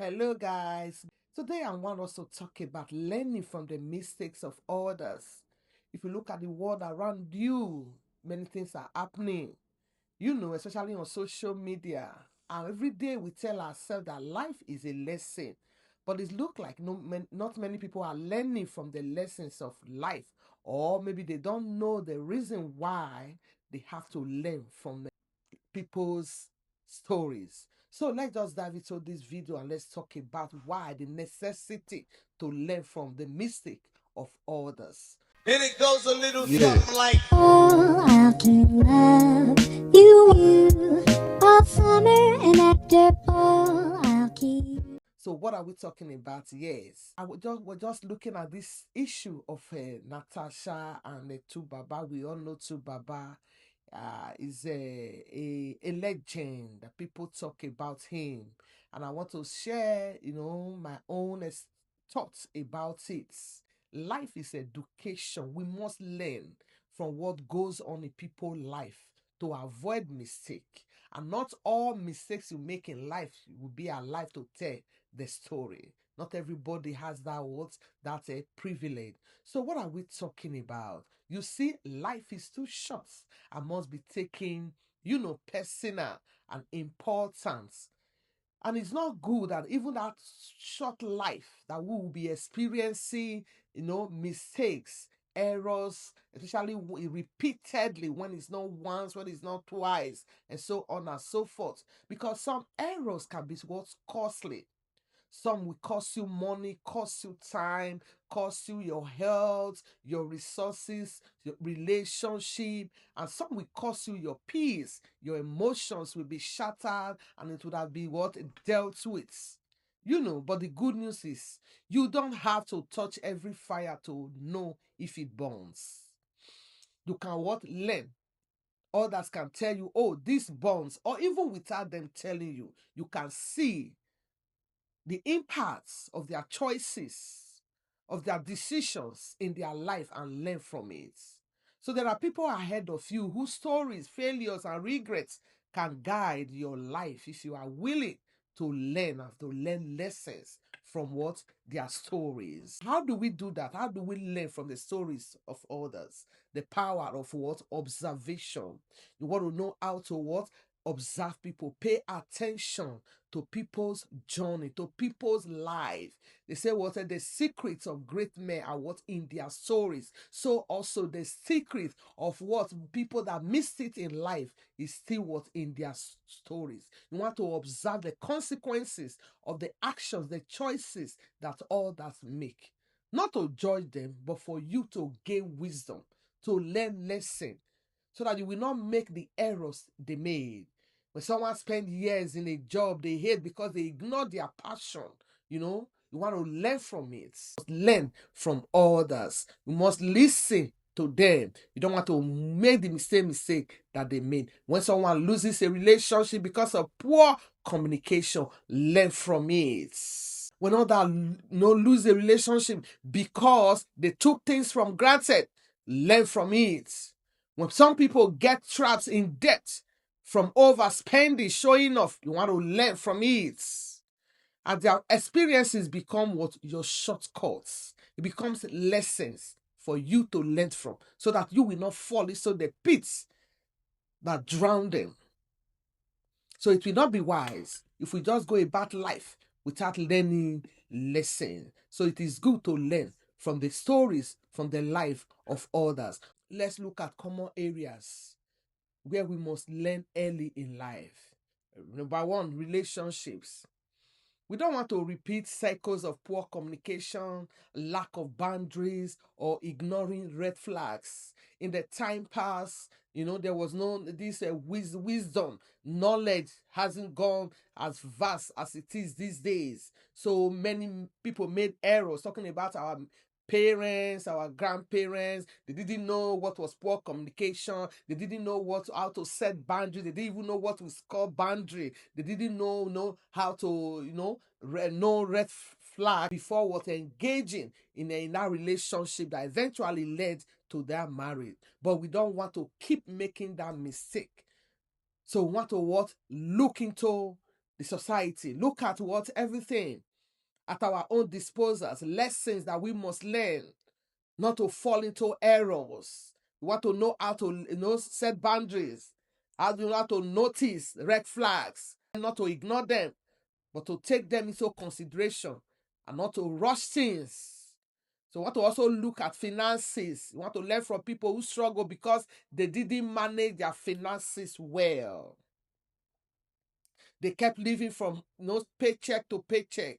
Hello, guys. Today, I want us to talk about learning from the mistakes of others. If you look at the world around you, many things are happening, especially on social media. And every day we tell ourselves that life is a lesson. But it looks like not many people are learning from the lessons of life, or maybe they don't know the reason why they have to learn from people's stories. So let's just dive into this video and let's talk about why the necessity to learn from the mistake of others. And it goes a little something like All out to love you all summer, and after all I'll keep. So what are we talking about? Yes, we're just looking at this issue of Natasha and Tubaba. We all know Tubaba is a legend that people talk about him, and I want to share, my own thoughts about it. Life is education. We must learn from what goes on in people's life to avoid mistake. And not all mistakes you make in life will be alive to tell the story. Not everybody has that's a privilege. So what are we talking about? You see, life is too short and must be taken, personal and important. And it's not good that even that short life that we will be experiencing, mistakes, errors, especially repeatedly, when it's not once, when it's not twice, and so on and so forth. Because some errors can be what's costly. Some will cost you money, cost you time, cost you your health, your resources, your relationship, and some will cost you your peace. Your emotions will be shattered and it would have been what dealt with. But the good news is you don't have to touch every fire to know if it burns. You can what? Learn. Others can tell you, oh, this burns, or even without them telling you, you can see the impacts of their choices, of their decisions in their life and learn from it. So there are people ahead of you whose stories, failures, and regrets can guide your life if you are willing to learn lessons from what their stories. How do we do that? How do we learn from the stories of others? The power of what? Observation. You want to know how to what? Observe people, pay attention to people's journey, to people's life. They say what the secrets of great men are what in their stories. So also the secret of what people that missed it in life is still what in their stories. You want to observe the consequences of the actions, the choices that others make. Not to judge them, but for you to gain wisdom, to learn lesson, so that you will not make the errors they made. When someone spends years in a job they hate because they ignore their passion, you want to learn from it. Learn from others. You must listen to them. You don't want to make the same mistake that they made. When someone loses a relationship because of poor communication, learn from it. When others lose a relationship because they took things from granted, learn from it. When some people get trapped in debt from overspending, showing off, you want to learn from it. And their experiences become what? Your shortcuts. It becomes lessons for you to learn from so that you will not fall into the pits that drown them. So it will not be wise if we just go about life without learning lessons. So it is good to learn from the stories, from the life of others. Let's look at common areas where we must learn early in life. Number one, relationships. We don't want to repeat cycles of poor communication, lack of boundaries, or ignoring red flags. In the time past, there was no this wisdom, knowledge hasn't gone as vast as it is these days. So many people made errors talking about our parents, our grandparents. They didn't know what was poor communication. They didn't know how to set boundaries. They didn't even know what was called boundary. They didn't know how to know red flag before what engaging in that relationship that eventually led to their marriage. But we don't want to keep making that mistake. So we want to what? Look into the society. Look at what everything at our own disposals, lessons that we must learn, not to fall into errors. We want to know how to set boundaries, how to notice red flags, and not to ignore them, but to take them into consideration and not to rush things. So we want to also look at finances. We want to learn from people who struggle because they didn't manage their finances well. They kept living from paycheck to paycheck,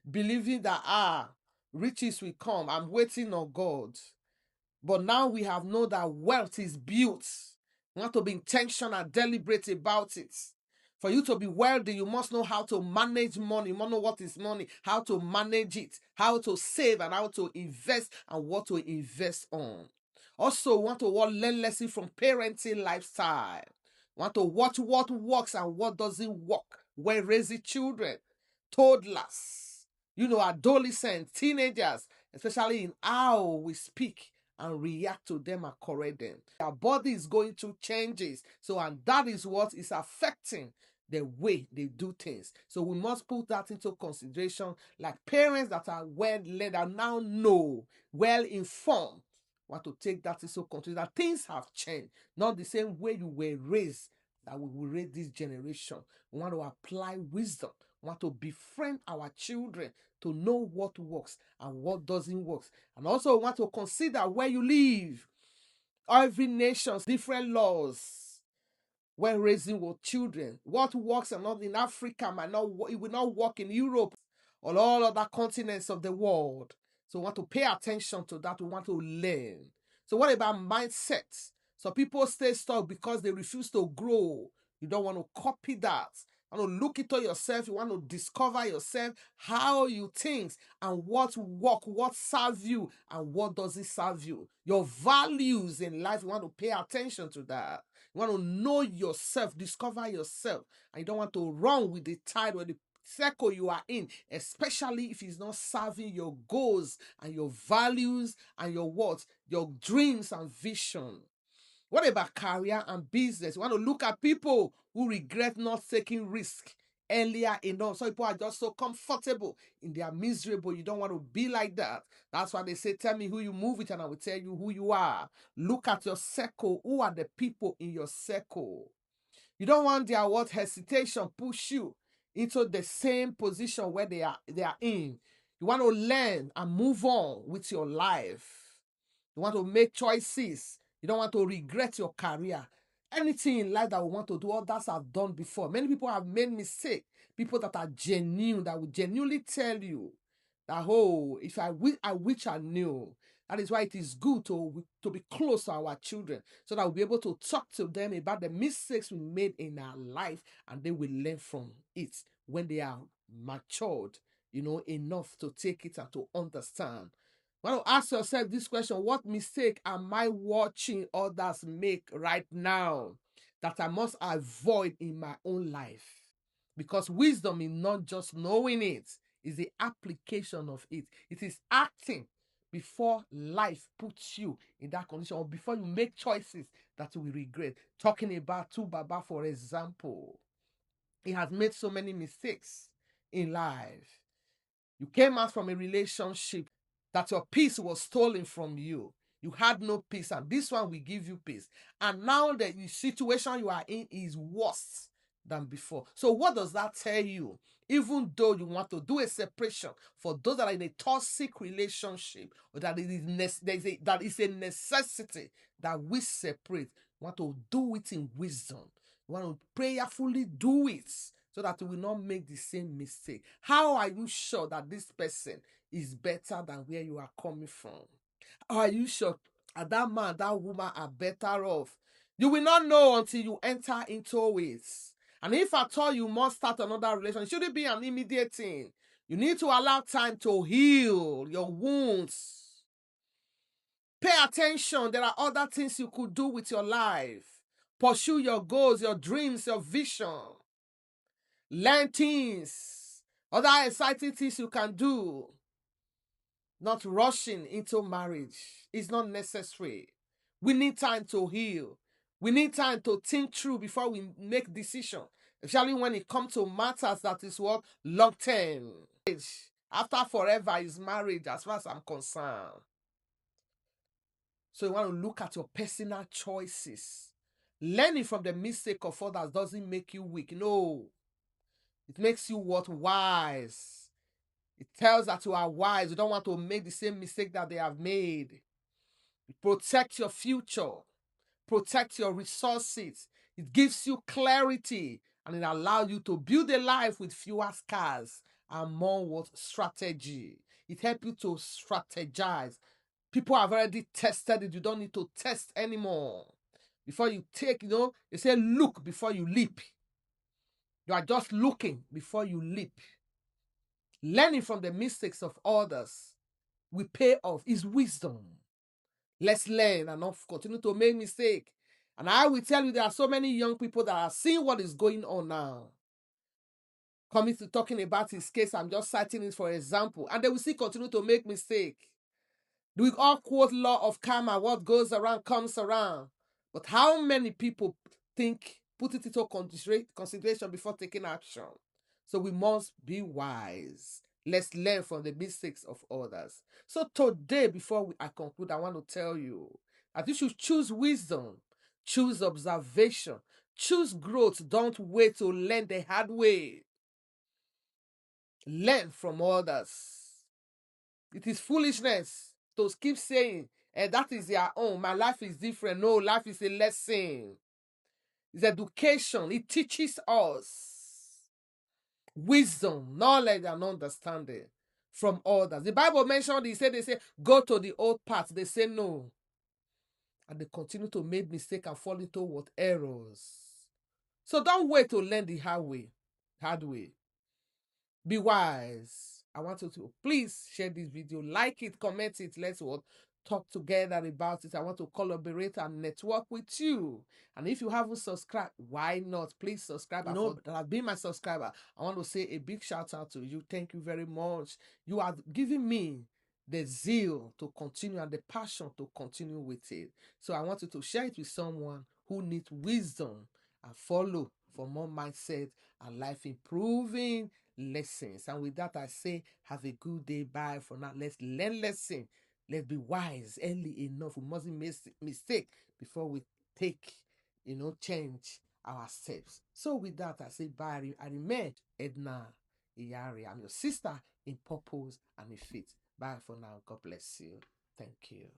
believing that riches will come. I'm waiting on God. But now we have known that wealth is built. You want to be intentional and deliberate about it. For you to be wealthy, you must know how to manage money. You must know what is money, how to manage it, how to save and how to invest and what to invest on. Also, we want to learn lessons from parenting lifestyle. We want to watch what works and what doesn't work when raising children, toddlers, adolescents, teenagers, especially in how we speak and react to them and correct them. Our body is going through changes. And that is what is affecting the way they do things. So we must put that into consideration. Like parents that are well-led and now know, well-informed, want to take that into consideration. That things have changed. Not the same way you were raised that we will raise this generation. We want to apply wisdom. We want to befriend our children to know what works and what doesn't work. And also want to consider where you live. Every nation's different laws when raising with children. What works and not in Africa it will not work in Europe or all other continents of the world. So we want to pay attention to that. We want to learn. So what about mindsets? So people stay stuck because they refuse to grow. You don't want to copy that. You want to look into yourself. You want to discover yourself, how you think and what work, what serves you and what doesn't serve you. Your values in life, you want to pay attention to that. You want to know yourself, discover yourself. And you don't want to run with the tide or the circle you are in, especially if it's not serving your goals and your values and your dreams and vision. What about career and business? You want to look at people who regret not taking risk earlier enough. Some people are just so comfortable in their miserable. You don't want to be like that. That's why they say, tell me who you move with and I will tell you who you are. Look at your circle. Who are the people in your circle? You don't want their hesitation push you into the same position where they are in. You want to learn and move on with your life. You want to make choices. You don't want to regret your career. Anything in life that we want to do, others have done before. Many people have made mistakes. People that are genuine, that will genuinely tell you that, if I wish I knew. That is why it is good to be close to our children so that we'll be able to talk to them about the mistakes we made in our life and they will learn from it when they are matured, enough to take it and to understand. You want to ask yourself this question: what mistake am I watching others make right now that I must avoid in my own life? Because wisdom is not just knowing it, it's the application of it. It is acting before life puts you in that condition or before you make choices that you will regret. Talking about Baba, for example. He has made so many mistakes in life. You came out from a relationship that your peace was stolen from you. You had no peace, and this one will give you peace. And now the situation you are in is worse than before. So what does that tell you? Even though you want to do a separation for those that are in a toxic relationship, or that is a necessity that we separate, you want to do it in wisdom. You want to prayerfully do it so that you will not make the same mistake. How are you sure that this person is better than where you are coming from? How are you sure that man, that woman are better off? You will not know until you enter into it. And if at all you must start another relationship, it shouldn't be an immediate thing. You need to allow time to heal your wounds. Pay attention. There are other things you could do with your life. Pursue your goals, your dreams, your vision. Learn things. Other exciting things you can do. Not rushing into marriage. It's not necessary. We need time to heal. We need time to think through before we make decisions. Especially when it comes to matters that is what? Long term. After forever is marriage, as far as I'm concerned. So you want to look at your personal choices. Learning from the mistake of others doesn't make you weak. No. It makes you what? Wise. It tells that you are wise. You don't want to make the same mistake that they have made. Protect your future. Protect your resources. It gives you clarity, and it allows you to build a life with fewer scars and more what? Strategy. It helps you to strategize. People have already tested it. You don't need to test anymore. Before you take, they say look before you leap. You are just looking before you leap. Learning from the mistakes of others will pay off. Is wisdom. Let's learn and not continue to make mistakes. And I will tell you, there are so many young people that are seeing what is going on now. Coming to talking about his case, I'm just citing it for example. And they will still continue to make mistakes. We all quote law of karma, what goes around comes around. But how many people put it into consideration before taking action? So we must be wise. Let's learn from the mistakes of others. So today, before I conclude, I want to tell you that you should choose wisdom, choose observation, choose growth. Don't wait to learn the hard way. Learn from others. It is foolishness to keep saying, that is their own. My life is different. No, life is a lesson. It's education. It teaches us wisdom, knowledge, and understanding from others. The Bible mentioned, they say, go to the old path. They say no. And they continue to make mistakes and fall into what? Errors. So don't wait to learn the hard way. Be wise. I want you to please share this video, like it, comment it. Let's what? Talk together about it. I want to collaborate and network with you. And if you haven't subscribed, why not? Please subscribe. I know that have been my subscriber. I want to say a big shout out to you. Thank you very much. You are giving me the zeal to continue and the passion to continue with it. So I want you to share it with someone who needs wisdom and follow for more mindset and life improving lessons. And with that, I say, have a good day. Bye for now. Let's learn lesson. Let's be wise early enough. We mustn't make mistake before we take, change our steps. So with that, I say bye. I remain Edna Iyari. I'm your sister in purpose and in faith. Bye for now. God bless you. Thank you.